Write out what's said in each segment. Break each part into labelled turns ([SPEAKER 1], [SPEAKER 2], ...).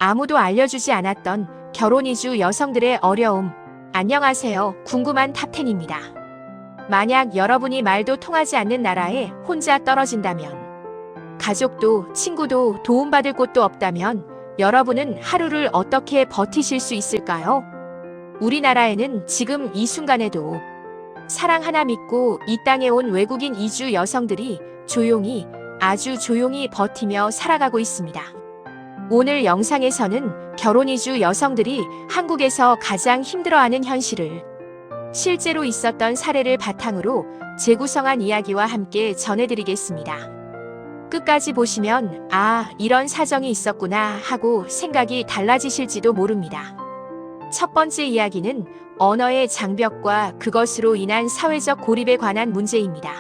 [SPEAKER 1] 아무도 알려주지 않았던 결혼 이주 여성들의 어려움. 안녕하세요. 궁금한 탑10입니다. 만약 여러분이 말도 통하지 않는 나라에 혼자 떨어진다면, 가족도 친구도 도움받을 곳도 없다면 여러분은 하루를 어떻게 버티실 수 있을까요? 우리나라에는 지금 이 순간에도 사랑 하나 믿고 이 땅에 온 외국인 이주 여성들이 조용히, 아주 조용히 버티며 살아가고 있습니다. 오늘 영상에서는 결혼 이주 여성들이 한국에서 가장 힘들어하는 현실을 실제로 있었던 사례를 바탕으로 재구성한 이야기와 함께 전해드리겠습니다. 끝까지 보시면 이런 사정이 있었구나 하고 생각이 달라지실지도 모릅니다. 첫 번째 이야기는 언어의 장벽과 그것으로 인한 사회적 고립에 관한 문제입니다.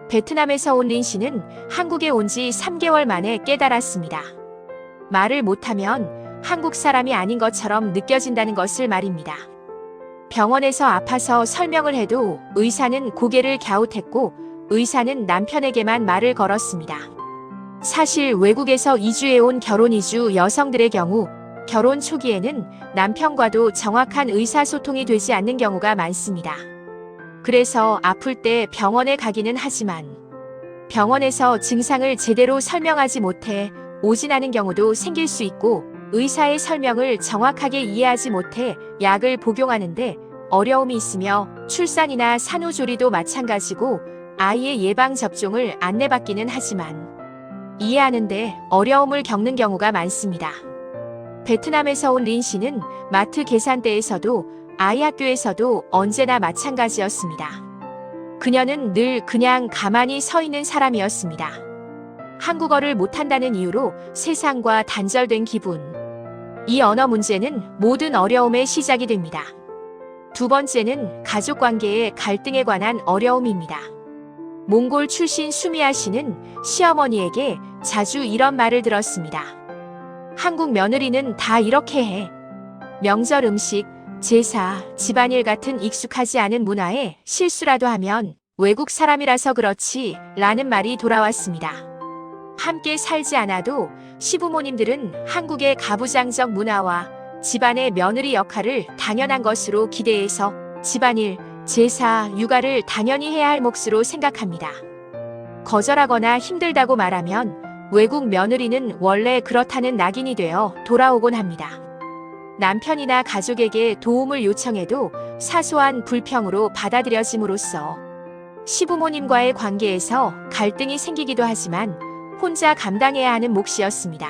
[SPEAKER 1] 베트남에서 온 린 씨는 한국에 온 지 3개월 만에 깨달았습니다. 말을 못하면 한국 사람이 아닌 것처럼 느껴진다는 것을 말입니다. 병원에서 아파서 설명을 해도 의사는 고개를 갸웃했고 의사는 남편에게만 말을 걸었습니다. 사실 외국에서 이주해온 결혼 이주 여성들의 경우 결혼 초기에는 남편과도 정확한 의사소통이 되지 않는 경우가 많습니다. 그래서 아플 때 병원에 가기는 하지만 병원에서 증상을 제대로 설명하지 못해 오진하는 경우도 생길 수 있고 의사의 설명을 정확하게 이해하지 못해 약을 복용하는데 어려움이 있으며 출산이나 산후조리도 마찬가지고 아이의 예방접종을 안내받기는 하지만 이해하는데 어려움을 겪는 경우가 많습니다. 베트남에서 온 린 씨는 마트 계산대에서도 아이 학교에서도 언제나 마찬가지였습니다. 그녀는 늘 그냥 가만히 서 있는 사람이었습니다. 한국어를 못한다는 이유로 세상과 단절된 기분. 이 언어 문제는 모든 어려움의 시작이 됩니다. 두 번째는 가족관계의 갈등에 관한 어려움입니다. 몽골 출신 수미아 씨는 시어머니에게 자주 이런 말을 들었습니다. 한국 며느리는 다 이렇게 해. 명절 음식, 제사, 집안일 같은 익숙하지 않은 문화에 실수라도 하면 외국 사람이라서 그렇지 라는 말이 돌아왔습니다. 함께 살지 않아도 시부모님들은 한국의 가부장적 문화와 집안의 며느리 역할을 당연한 것으로 기대해서 집안일, 제사, 육아를 당연히 해야 할 몫으로 생각합니다. 거절하거나 힘들다고 말하면 외국 며느리는 원래 그렇다는 낙인이 되어 돌아오곤 합니다. 남편이나 가족에게 도움을 요청해도 사소한 불평으로 받아들여짐으로써 시부모님과의 관계에서 갈등이 생기기도 하지만 혼자 감당해야 하는 몫이었습니다.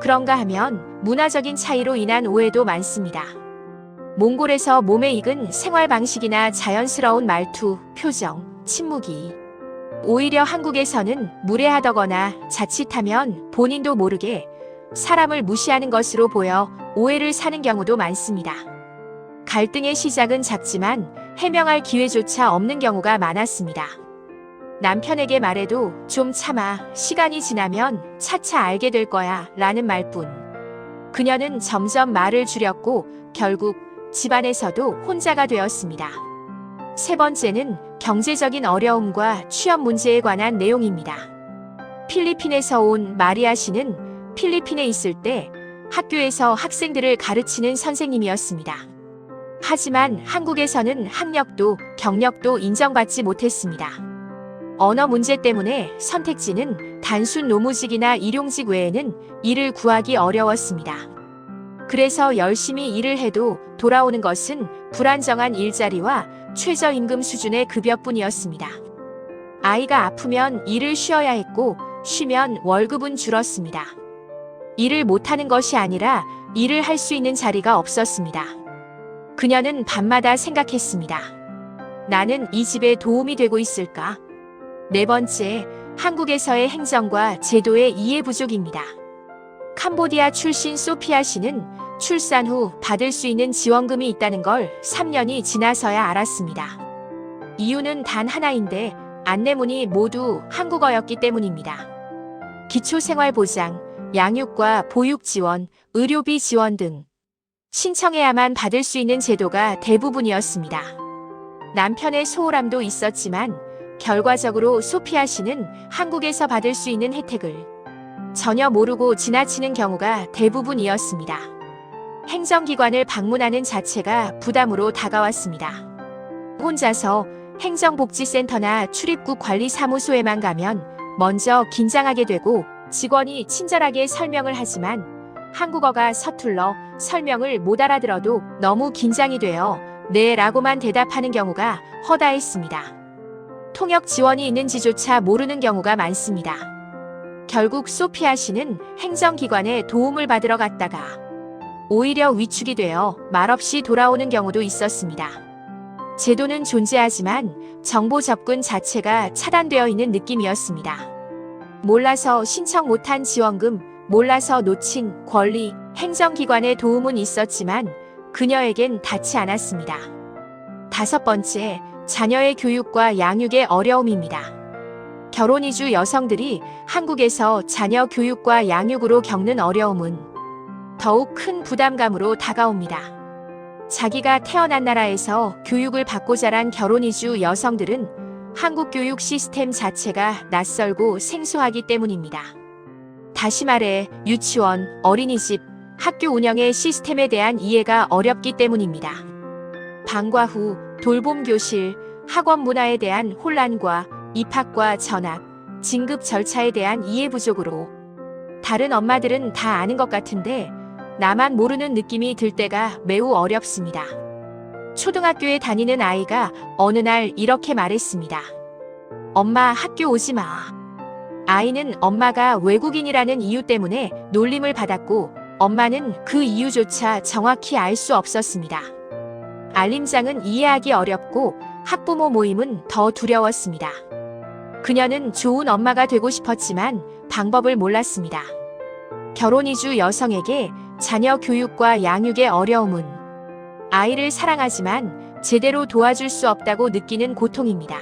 [SPEAKER 1] 그런가 하면 문화적인 차이로 인한 오해도 많습니다. 몽골에서 몸에 익은 생활 방식이나 자연스러운 말투, 표정, 침묵이 오히려 한국에서는 무례하다거나 자칫하면 본인도 모르게 사람을 무시하는 것으로 보여 오해를 사는 경우도 많습니다. 갈등의 시작은 작지만 해명할 기회조차 없는 경우가 많았습니다. 남편에게 말해도 좀 참아, 시간이 지나면 차차 알게 될 거야 라는 말뿐. 그녀는 점점 말을 줄였고 결국 집안에서도 혼자가 되었습니다. 세 번째는 경제적인 어려움과 취업 문제에 관한 내용입니다. 필리핀에서 온 마리아 씨는 필리핀에 있을 때 학교에서 학생들을 가르치는 선생님이었습니다. 하지만 한국에서는 학력도 경력도 인정받지 못했습니다. 언어 문제 때문에 선택지는 단순 노무직이나 일용직 외에는 일을 구하기 어려웠습니다. 그래서 열심히 일을 해도 돌아오는 것은 불안정한 일자리와 최저임금 수준의 급여뿐이었습니다. 아이가 아프면 일을 쉬어야 했고 쉬면 월급은 줄었습니다. 일을 못하는 것이 아니라 일을 할 수 있는 자리가 없었습니다. 그녀는 밤마다 생각했습니다. 나는 이 집에 도움이 되고 있을까? 네 번째, 한국에서의 행정과 제도의 이해 부족입니다. 캄보디아 출신 소피아 씨는 출산 후 받을 수 있는 지원금이 있다는 걸 3년이 지나서야 알았습니다. 이유는 단 하나인데 안내문이 모두 한국어였기 때문입니다. 기초생활보장, 양육과 보육 지원, 의료비 지원 등 신청해야만 받을 수 있는 제도가 대부분이었습니다. 남편의 소홀함도 있었지만 결과적으로 소피아 씨는 한국에서 받을 수 있는 혜택을 전혀 모르고 지나치는 경우가 대부분이었습니다. 행정기관을 방문하는 자체가 부담으로 다가왔습니다. 혼자서 행정복지센터나 출입국 관리사무소에만 가면 먼저 긴장하게 되고 직원이 친절하게 설명을 하지만 한국어가 서툴러 설명을 못 알아들어도 너무 긴장이 되어 네 라고만 대답하는 경우가 허다했습니다. 통역 지원이 있는지조차 모르는 경우가 많습니다. 결국 소피아 씨는 행정기관에 도움을 받으러 갔다가 오히려 위축이 되어 말없이 돌아오는 경우도 있었습니다. 제도는 존재하지만 정보 접근 자체가 차단되어 있는 느낌이었습니다. 몰라서 신청 못한 지원금, 몰라서 놓친 권리, 행정기관의 도움은 있었지만 그녀에겐 닿지 않았습니다. 5번째, 자녀의 교육과 양육의 어려움입니다. 결혼 이주 여성들이 한국에서 자녀 교육과 양육으로 겪는 어려움은 더욱 큰 부담감으로 다가옵니다. 자기가 태어난 나라에서 교육을 받고 자란 결혼 이주 여성들은 한국 교육 시스템 자체가 낯설고 생소하기 때문입니다. 다시 말해 유치원, 어린이집, 학교 운영의 시스템에 대한 이해가 어렵기 때문입니다. 방과 후, 돌봄 교실, 학원 문화에 대한 혼란과 입학과 전학, 진급 절차에 대한 이해 부족으로 다른 엄마들은 다 아는 것 같은데 나만 모르는 느낌이 들 때가 매우 어렵습니다. 초등학교에 다니는 아이가 어느 날 이렇게 말했습니다. 엄마, 학교 오지 마. 아이는 엄마가 외국인이라는 이유 때문에 놀림을 받았고 엄마는 그 이유조차 정확히 알 수 없었습니다. 알림장은 이해하기 어렵고 학부모 모임은 더 두려웠습니다. 그녀는 좋은 엄마가 되고 싶었지만 방법을 몰랐습니다. 결혼 이주 여성에게 자녀 교육과 양육의 어려움은 아이를 사랑하지만 제대로 도와줄 수 없다고 느끼는 고통입니다.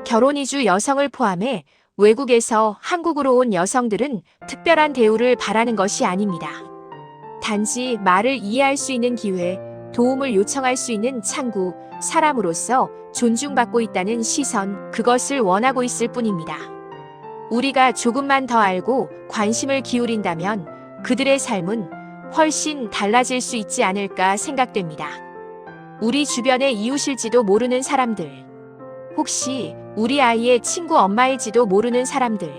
[SPEAKER 1] 결혼 이주 여성을 포함해 외국에서 한국으로 온 여성들은 특별한 대우를 바라는 것이 아닙니다. 단지 말을 이해할 수 있는 기회, 도움을 요청할 수 있는 창구, 사람으로서 존중받고 있다는 시선, 그것을 원하고 있을 뿐입니다. 우리가 조금만 더 알고 관심을 기울인다면 그들의 삶은 훨씬 달라질 수 있지 않을까 생각됩니다. 우리 주변의 이웃일지도 모르는 사람들, 혹시 우리 아이의 친구 엄마일지도 모르는 사람들,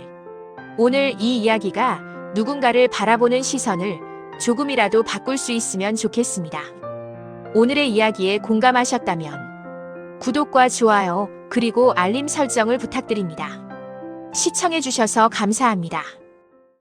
[SPEAKER 1] 오늘 이 이야기가 누군가를 바라보는 시선을 조금이라도 바꿀 수 있으면 좋겠습니다. 오늘의 이야기에 공감하셨다면 구독과 좋아요 그리고 알림 설정을 부탁드립니다. 시청해주셔서 감사합니다.